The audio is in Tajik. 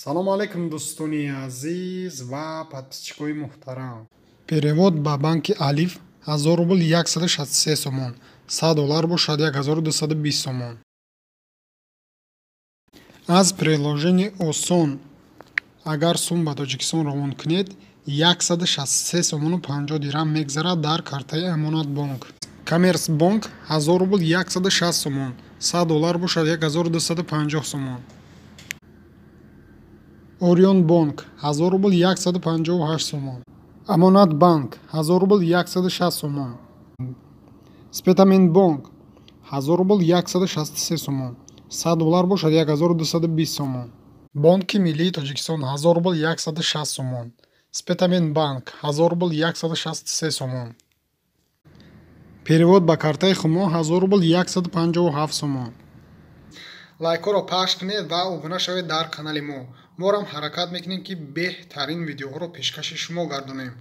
салом алейкум дӯстони азиз ва подписчикои муҳтарам. перевод ба банки алиф 1000 рубл 163 сомон, $100 бошад 1220 сомон. аз приложени осон агар сум ба Тоҷикистон равон кунед 163 сомону 50 дирҳам мегзарад дар картаи амонатбонк. Коммерсбанк 1000 рубл 160 сомон, $100 бошад 1250 сомон. Орион банк 1000 рубл 158 сомон. Амонат банк 1000 рубл 160 сомон. Спетамент банк 1000 рубл 163 сомон, $100 бошад 1220 сомон. Банки миллии Тоҷикистон 1000 рубл 160 сомон. Спетамент банк 1000 рубл 163 сомон. перевод ба картаи хумо 1000 рубл 157 сомон. лайкҳоро пахш кунед ва обуна шавед дар канали мо. морам ҳаракат мекунем ки беҳтарин видеоҳоро пешкаши шумо гардонем.